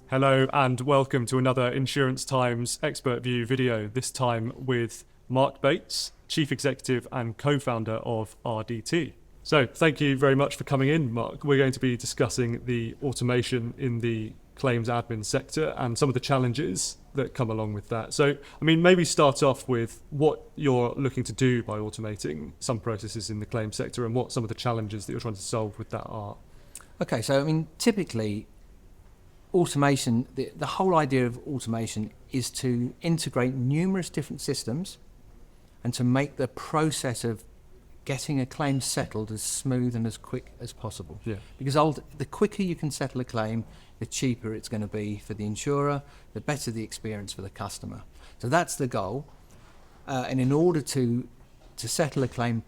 Hello and welcome to another Insurance Times Expert View video, this time with Mark Bates, Chief Executive and Co-founder of RDT. So thank you very much for coming in, Mark. We're going to be discussing the automation in the claims admin sector and some of the challenges that come along with that. So, maybe start off with what you're looking to do by automating some processes in the claims sector and what some of the challenges that you're trying to solve with that are. Okay, so typically automation, the whole idea of automation is to integrate numerous different systems and to make the process of getting a claim settled as smooth and as quick as possible. Yeah. Because the quicker you can settle a claim, the cheaper it's going to be for the insurer, the better the experience for the customer. So that's the goal. And in order to settle a claim,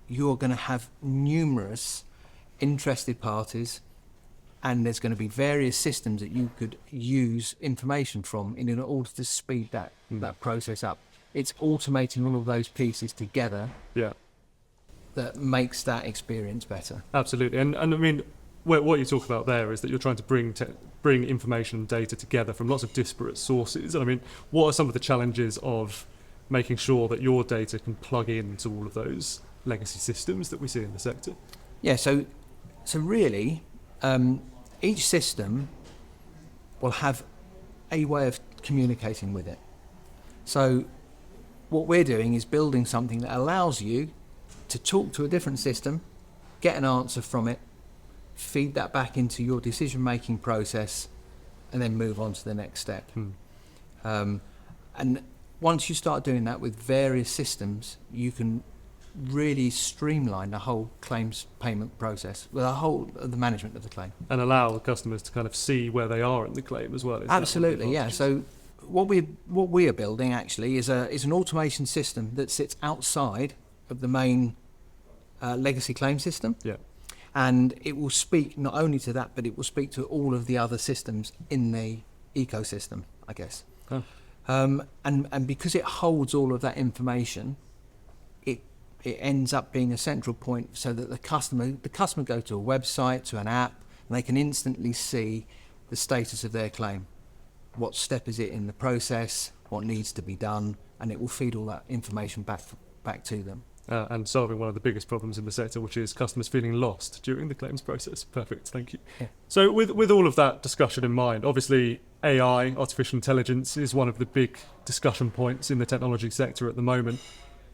you're going to have numerous interested parties, and there's going to be various systems that you could use information from in order to speed that process up. It's automating all of those pieces together that makes that experience better. Absolutely. And what you talk about there is that you're trying to bring information and data together from lots of disparate sources. And what are some of the challenges of making sure that your data can plug into all of those legacy systems that we see in the sector? Yeah, so really, each system will have a way of communicating with it. So what we're doing is building something that allows you to talk to a different system, get an answer from it, feed that back into your decision-making process, and then move on to the next step. And once you start doing that with various systems, you can really streamline the whole claims payment process, with the whole of the management of the claim. And allow the customers to kind of see where they are in the claim as well. Absolutely, yeah. So what we are building actually is an automation system that sits outside of the main legacy claim system. Yeah. And it will speak not only to that, but it will speak to all of the other systems in the ecosystem, I guess. Oh. And because it holds all of that information, it ends up being a central point so that the customer go to a website, to an app, and they can instantly see the status of their claim. What step is it in the process? What needs to be done? And it will feed all that information back to them. And solving one of the biggest problems in the sector, which is customers feeling lost during the claims process. Perfect, thank you. Yeah. So with all of that discussion in mind, obviously AI, artificial intelligence, is one of the big discussion points in the technology sector at the moment.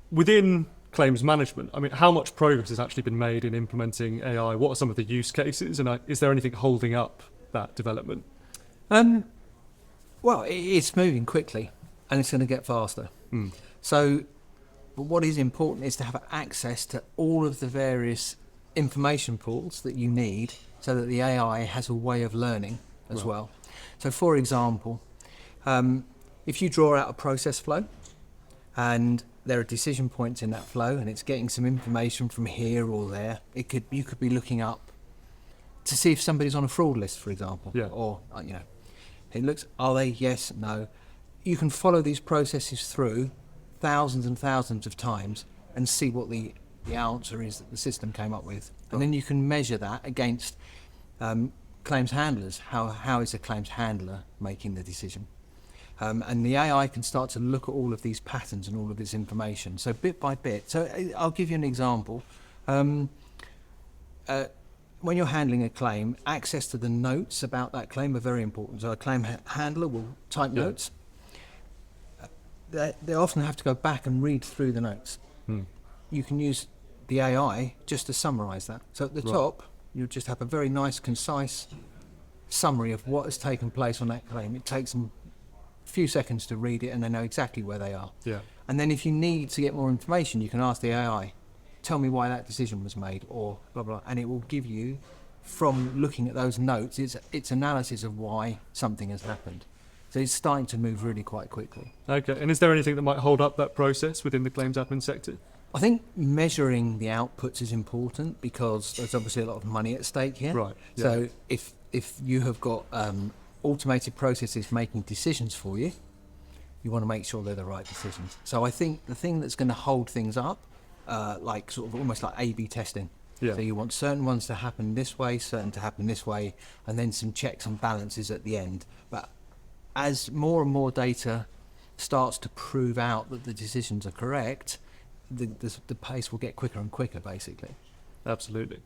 Within claims management, how much progress has actually been made in implementing AI? What are some of the use cases, and is there anything holding up that development? Well, it's moving quickly, and it's going to get faster. But what is important is to have access to all of the various information pools that you need so that the AI has a way of learning as well. So for example, if you draw out a process flow and there are decision points in that flow and it's getting some information from here or there, you could be looking up to see if somebody's on a fraud list, for example. Yeah. Or, it looks, are they? Yes, no. You can follow these processes through thousands and thousands of times and see what the answer is that the system came up with. And then you can measure that against claims handlers. How is a claims handler making the decision? And the AI can start to look at all of these patterns and all of this information. So bit by bit. So I'll give you an example. When you're handling a claim, access to the notes about that claim are very important. So a claim handler will type notes. They often have to go back and read through the notes. You can use the AI just to summarise that. So at the top, you'll just have a very nice, concise summary of what has taken place on that claim. It takes them a few seconds to read it and they know exactly where they are. Yeah. And then if you need to get more information, you can ask the AI, tell me why that decision was made, or blah, blah, and it will give you, from looking at those notes, its analysis of why something has happened. So it's starting to move really quite quickly. Okay, and is there anything that might hold up that process within the claims admin sector? I think measuring the outputs is important because there's obviously a lot of money at stake here. Right. Yeah. So if you have got automated processes making decisions for you, you want to make sure they're the right decisions. So I think the thing that's going to hold things up, like sort of almost like A/B testing. Yeah. So you want certain ones to happen this way, certain to happen this way, and then some checks and balances at the end. But as more and more data starts to prove out that the decisions are correct, the pace will get quicker and quicker, basically. Absolutely.